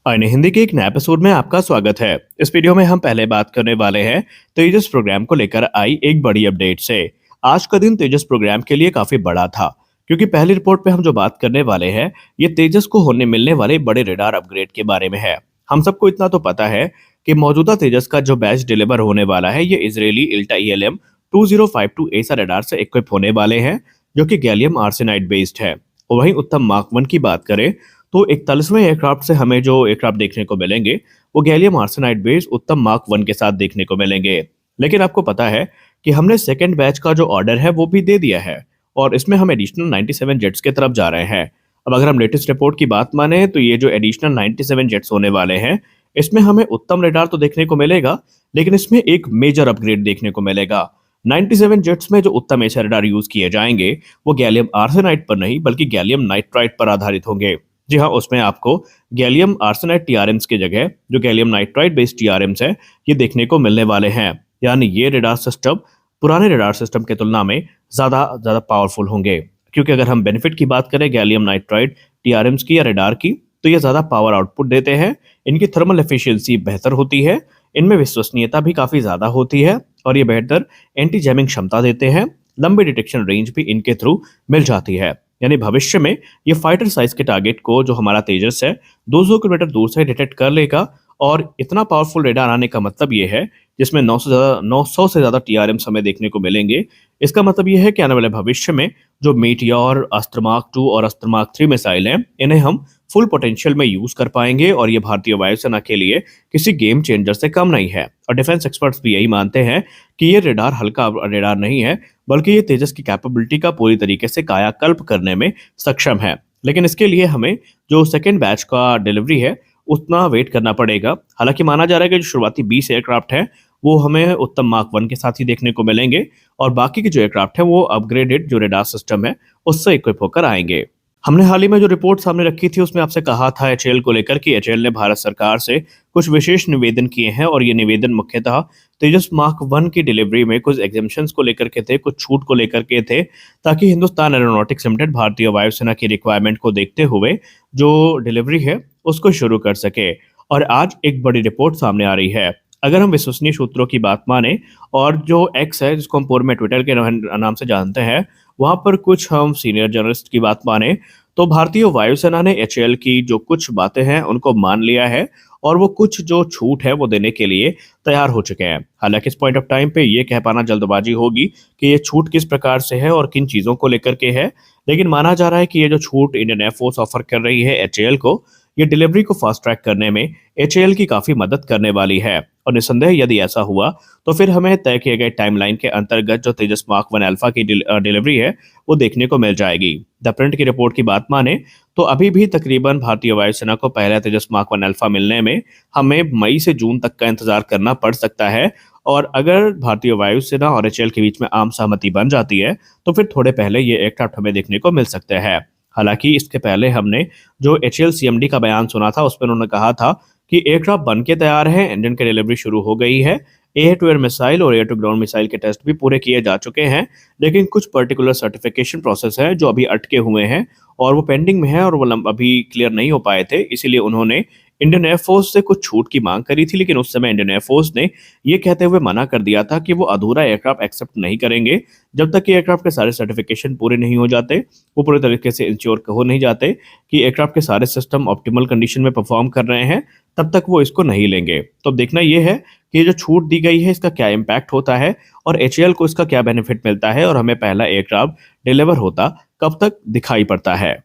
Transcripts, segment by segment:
अन्य हिंदी के एक नए एपिसोड में आपका स्वागत है। इस वीडियो में हम पहले बात करने वाले हैं तेजस प्रोग्राम को लेकर आई एक बड़ी अपडेट से। आज का दिन तेजस प्रोग्राम के लिए काफी बड़ा था, क्योंकि पहली रिपोर्ट पे हम जो बात करने वाले हैं ये तेजस को होने मिलने वाले बड़े रडार अपग्रेड के बारे में है। हम सबको इतना तो पता है कि मौजूदा तेजस का जो बैच डिलीवर होने वाला है ये इजरायली इल्टा ELM 2052 ऐसा रडार से इक्विप होने वाले हैं, जो कि गैलियम आर्सेनाइड बेस्ड है। और वहीं उत्तम मार्क 1 की बात करें तो 41वें एयरक्राफ्ट से हमें जो एयरक्राफ्ट देखने को मिलेंगे वो गैलियम आर्सेनाइड बेस्ड उत्तम मार्क 1 के साथ देखने को मिलेंगे। लेकिन आपको पता है कि हमने सेकंड बैच का जो ऑर्डर है वो भी दे दिया है, और इसमें हम एडिशनल 97 जेट्स की तरफ जा रहे हैं। अब अगर हम लेटेस्ट रिपोर्ट की बात माने तो ये जो एडिशनल 97 जेट्स होने वाले हैं इसमें हमें उत्तम रेडार तो देखने को मिलेगा, लेकिन इसमें एक मेजर अपग्रेड देखने को मिलेगा। 97 जेट्स में जो उत्तम एचआर रेडार यूज किए जाएंगे वो गैलियम आर्सेनाइड पर नहीं बल्कि गैलियम नाइट्राइड पर आधारित होंगे। जी हाँ, उसमें आपको गैलियम आर्सेनाइड टीआरएम्स की जगह जो गैलियम नाइट्राइड बेस्ड टीआरएम्स है ये देखने को मिलने वाले हैं। यानी ये रेडार सिस्टम पुराने रेडार सिस्टम की तुलना में ज़्यादा ज़्यादा पावरफुल होंगे, क्योंकि अगर हम बेनिफिट की बात करें गैलियम नाइट्राइड टीआरएम्स की या रेडार की तो ये ज़्यादा पावर आउटपुट देते हैं, इनकी थर्मल एफिशिएंसी बेहतर होती है, इनमें विश्वसनीयता भी काफ़ी ज़्यादा होती है और ये बेहतर एंटी जैमिंग क्षमता देते हैं। लंबी डिटेक्शन रेंज भी इनके थ्रू मिल जाती है। यानी भविष्य में ये फाइटर साइज के टारगेट को जो हमारा तेजस है 200 किलोमीटर दूर से डिटेक्ट कर लेगा। और इतना पावरफुल रेडार आने का मतलब ये है जिसमें 900 से ज़्यादा टीआरएम्स हमें देखने को मिलेंगे। इसका मतलब ये है कि आने वाले भविष्य में जो मीटियोर, अस्त्र मार्क 2 और अस्त्र मार्क 3 मिसाइल हैं इन्हें हम फुल पोटेंशियल में यूज कर पाएंगे, और ये भारतीय वायुसेना के लिए किसी गेम चेंजर से कम नहीं है। और डिफेंस एक्सपर्ट्स भी यही मानते हैं कि ये रेडार हल्का रेडार नहीं है, बल्कि ये तेजस की कैपेबिलिटी का पूरी तरीके से कायाकल्प करने में सक्षम है। लेकिन इसके लिए हमें जो सेकेंड बैच का डिलीवरी है उतना वेट करना पड़ेगा। हालांकि माना जा रहा है कि जो शुरुआती 20 एयरक्राफ्ट हैं वो हमें उत्तम मार्क 1 के साथ ही देखने को मिलेंगे, और बाकी के जो एयरक्राफ्ट हैं वो अपग्रेडेड जो रेडार सिस्टम है उससे इक्विप होकर आएंगे। हमने हाल ही में जो रिपोर्ट सामने रखी थी उसमें आपसे कहा था एचएएल को लेकर कि एचएएल ने भारत सरकार से कुछ विशेष निवेदन किए हैं, और ये निवेदन मुख्यतः तेजस मार्क 1 की डिलीवरी में कुछ एग्जेम्पशंस को लेकर के थे, कुछ छूट को लेकर के थे, ताकि हिंदुस्तान एरोनॉटिक्स लिमिटेड भारतीय वायुसेना की रिक्वायरमेंट को देखते हुए जो डिलीवरी है उसको शुरू कर सके। और आज एक बड़ी रिपोर्ट सामने आ रही है। अगर हम विश्वसनीय सूत्रों की बात माने और जो एक्स है जिसको हम पूर्व में ट्विटर के नाम से जानते हैं, वहां पर कुछ हम सीनियर जर्नलिस्ट की बात माने तो भारतीय वायुसेना ने एचएएल की जो कुछ बातें हैं उनको मान लिया है, और वो कुछ जो छूट है वो देने के लिए तैयार हो चुके हैं। हालांकि इस पॉइंट ऑफ टाइम पे ये कह पाना जल्दबाजी होगी कि ये छूट किस प्रकार से है और किन चीज़ों को लेकर के है, लेकिन माना जा रहा है कि ये जो छूट इंडियन एयरफोर्स ऑफर कर रही है एचएएल को, ये डिलीवरी को फास्ट ट्रैक करने में एचएएल की काफ़ी मदद करने वाली है। और निस्संदेह यदि ऐसा हुआ तो फिर हमें तय किए गए टाइमलाइन के अंतर्गत जो तेजस मार्क 1 अल्फा की डिलीवरी है वो देखने को मिल जाएगी। द प्रिंट की रिपोर्ट की बात माने तो अभी भी तकरीबन भारतीय वायुसेना को पहला तेजस मार्क 1 अल्फा मिलने में हमें मई से जून तक का इंतजार करना पड़ सकता है। और अगर भारतीय वायुसेना और एचएएल के बीच में आम सहमति बन जाती है तो फिर थोड़े पहले ये एयरक्राफ्ट हमें देखने को मिल सकते हैं। हालांकि इसके पहले हमने जो एचएएल सीएमडी का बयान सुना था उसमें उन्होंने कहा था कि एयरक्राफ्ट बन के तैयार है, इंजन की डिलीवरी शुरू हो गई है, एयर टू एयर मिसाइल और एयर टू ग्राउंड मिसाइल के टेस्ट भी पूरे किए जा चुके हैं, लेकिन कुछ पर्टिकुलर सर्टिफिकेशन प्रोसेस है जो अभी अटके हुए हैं और वो पेंडिंग में है और वो अभी क्लियर नहीं हो पाए थे। इसीलिए उन्होंने इंडियन एयरफोर्स से कुछ छूट की मांग करी थी, लेकिन उस समय इंडियन एयरफोर्स ने ये कहते हुए मना कर दिया था कि वो अधूरा एयरक्राफ्ट एक्सेप्ट नहीं करेंगे जब तक कि एयरक्राफ्ट के सारे सर्टिफिकेशन पूरे नहीं हो जाते, वो पूरे तरीके से इंश्योर हो नहीं जाते कि एयरक्राफ्ट के सारे सिस्टम ऑप्टिमल कंडीशन में परफॉर्म कर रहे हैं, तब तक वो इसको नहीं लेंगे। तो अब देखना ये है कि ये जो छूट दी गई है इसका क्या इम्पैक्ट होता है और एचएएल को इसका क्या बेनिफिट मिलता है, और हमें पहला एयरक्राफ्ट डिलीवर होता कब तक दिखाई पड़ता है।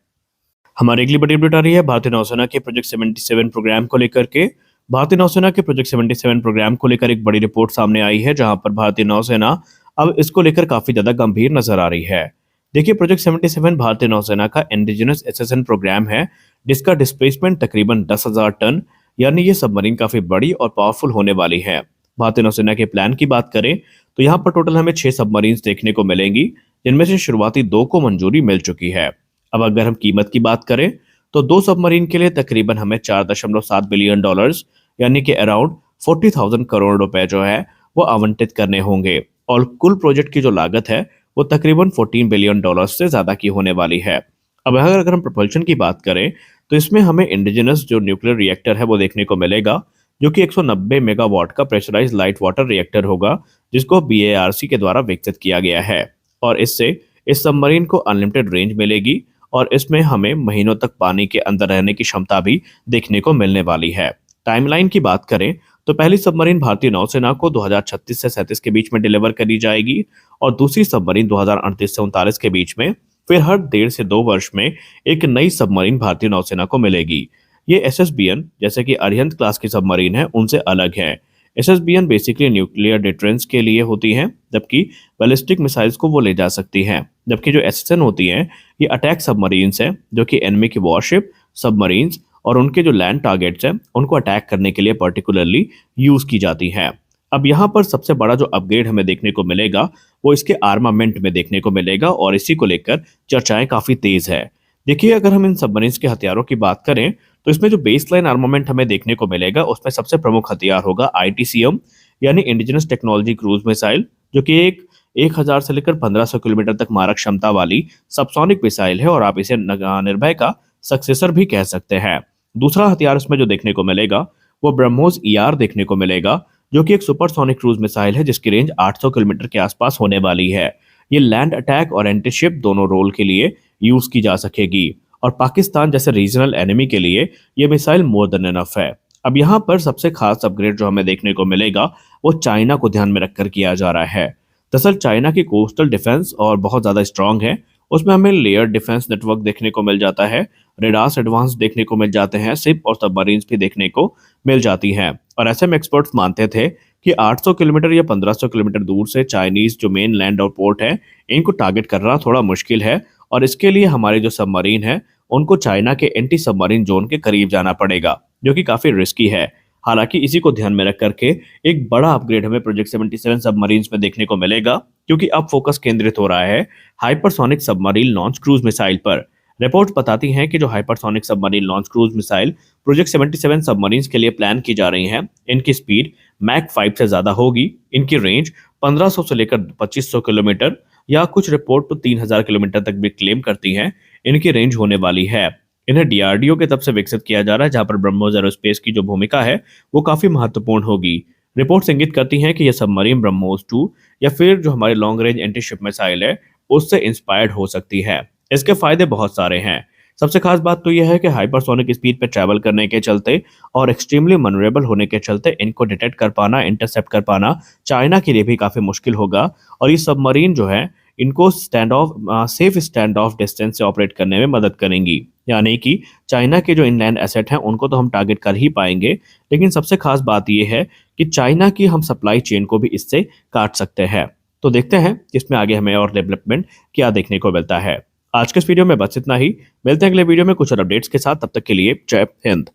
हमारी अगली बड़ी अपडेट आ रही है भारतीय नौसेना के प्रोजेक्ट 77 प्रोग्राम को लेकर के। भारतीय नौसेना के प्रोजेक्ट 77 प्रोग्राम को लेकर एक बड़ी रिपोर्ट सामने आई है, जहां पर भारतीय नौसेना अब इसको लेकर काफी ज्यादा गंभीर नजर आ रही है। देखिए, प्रोजेक्ट 77 भारतीय नौसेना का इंडिजिनस एसएसएन प्रोग्राम है, जिसका डिस्प्लेसमेंट तकरीबन 10,000 टन, यानी ये सबमरीन काफी बड़ी और पावरफुल होने वाली है। भारतीय नौसेना के प्लान की बात करें तो यहाँ पर टोटल हमें 6 सबमरीन देखने को मिलेंगी, जिनमें से शुरुआती 2 को मंजूरी मिल चुकी है। अब अगर हम कीमत की बात करें तो 2 सबमरीन के लिए तकरीबन हमें $4.7 बिलियन यानी कि अराउंड 40,000 करोड़ रुपए जो है वो आवंटित करने होंगे, और कुल प्रोजेक्ट की जो लागत है वो तकरीबन $14 बिलियन से ज्यादा की होने वाली है। अब अगर हम propulsion की बात करें तो इसमें हमें इंडिजिनस जो न्यूक्लियर रिएक्टर है वो देखने को मिलेगा, जो कि 190 मेगावाट का प्रेशराइज लाइट वाटर रिएक्टर होगा, जिसको BARC के द्वारा विकसित किया गया है। और इससे इस सबमरीन को अनलिमिटेड रेंज मिलेगी और इसमें हमें महीनों तक पानी के अंदर रहने की क्षमता भी देखने को मिलने वाली है। टाइमलाइन की बात करें तो पहली सबमरीन भारतीय नौसेना को 2036 से 37 के बीच में डिलीवर करी जाएगी और दूसरी सबमरीन 2038 से 39 के बीच में। फिर हर 1.5 से 2 वर्ष में एक नई सबमरीन भारतीय नौसेना को मिलेगी। ये SSBN जैसे कि अरिहंत क्लास की सबमरीन है उनसे अलग है। SSBN बेसिकली न्यूक्लियर डिटरेंस के लिए होती हैं, जबकि बैलिस्टिक मिसाइल्स को वो ले जा सकती हैं। जबकि जो SSN होती हैं ये अटैक सबमरीन्स हैं, जो कि एनिमी की वॉरशिप, सबमरीन्स और उनके जो लैंड टारगेट्स हैं उनको अटैक करने के लिए पर्टिकुलरली यूज की जाती हैं। अब यहाँ पर सबसे बड़ा जो अपग्रेड हमें देखने को मिलेगा वो इसके आर्मामेंट में देखने को मिलेगा और इसी को लेकर चर्चाएं काफी तेज है। देखिए, अगर हम इन सबमरीन्स के हथियारों की बात करें तो इसमें जो बेसलाइन आर्मामेंट हमें देखने को मिलेगा उसमें सबसे प्रमुख हथियार होगा ITCM यानी इंडिजिनस टेक्नोलॉजी क्रूज मिसाइल, जो कि एक 1000 से लेकर 1500 किलोमीटर तक मारक क्षमता वाली सबसोनिक मिसाइल है और आप इसे निर्भय का सक्सेसर भी कह सकते हैं। दूसरा हथियार इसमें जो देखने को मिलेगा वो ब्रह्मोस ER देखने को मिलेगा, जो कि एक सुपरसोनिक क्रूज मिसाइल है जिसकी रेंज 800 किलोमीटर के आसपास होने वाली है। ये लैंड अटैक और एंटीशिप दोनों रोल के लिए यूज की जा सकेगी और पाकिस्तान जैसे रीजनल एनिमी के लिए ये मिसाइल मोर देन इनफ है। अब यहाँ पर सबसे खास अपग्रेड जो हमें देखने को मिलेगा वो चाइना को ध्यान में रखकर किया जा रहा है। दरअसल चाइना की कोस्टल डिफेंस और बहुत ज्यादा स्ट्रांग है। उसमें हमें लेयर डिफेंस नेटवर्क देखने को मिल जाता है, रेडार्स एडवांस देखने को मिल जाते हैं, शिप और सबमरीन्स भी देखने को मिल जाती हैं। और ऐसे में एक्सपर्ट्स मानते थे कि 800 किलोमीटर या 1500 किलोमीटर दूर से चाइनीज जो मेन लैंड और पोर्ट है इनको टारगेट करना थोड़ा मुश्किल है और इसके लिए हमारे जो सबमरीन है उनको चाइना के एंटी सबमरीन जोन के करीब जाना पड़ेगा, जो कि काफी रिस्की है। हालांकि इसी को ध्यान में रख करके एक बड़ा अपग्रेड हमें प्रोजेक्ट 77 सबमरीन्स में देखने को मिलेगा, क्योंकि अब फोकस केंद्रित हो रहा है hypersonic submarine launch cruise missile पर। रिपोर्ट बताती हैं कि जो hypersonic submarine launch cruise missile project 77 submarines के लिए प्लान की जा रही हैं, इनकी स्पीड मैक 5 से ज्यादा होगी। इनकी रेंज 1500 से लेकर 2500 किलोमीटर या कुछ रिपोर्ट तो 3000 किलोमीटर तक भी क्लेम करती हैं इनकी रेंज होने वाली है। इन्हें DRDO के तब से विकसित किया जा रहा है, जहां पर ब्रह्मोस एरोस्पेस की जो भूमिका है वो काफी महत्वपूर्ण होगी। रिपोर्ट्स इंगित करती हैं कि यह सबमरीन ब्रह्मोस 2 या फिर जो हमारी long range anti ship missile है उससे इंस्पायर्ड हो सकती है। इसके फायदे बहुत सारे हैं। सबसे खास बात तो यह है कि हाइपरसोनिक स्पीड पे ट्रैवल करने के चलते और एक्सट्रीमली मनरेबल होने के चलते इनको डिटेक्ट कर पाना, इंटरसेप्ट कर पाना चाइना के लिए भी काफी मुश्किल होगा। और ये सबमरीन जो है इनको सेफ स्टैंड ऑफ डिस्टेंस से ऑपरेट करने में मदद करेंगी। यानी कि चाइना के जो इनलैंड एसेट हैं उनको तो हम टारगेट कर ही पाएंगे, लेकिन सबसे खास बात यह है कि चाइना की हम सप्लाई चेन को भी इससे काट सकते हैं। तो देखते हैं कि इसमें आगे हमें और डेवलपमेंट क्या देखने को मिलता है। आज के इस वीडियो में बस इतना ही। मिलते हैं अगले वीडियो में कुछ और अपडेट्स के साथ। तब तक के लिए जय हिंद।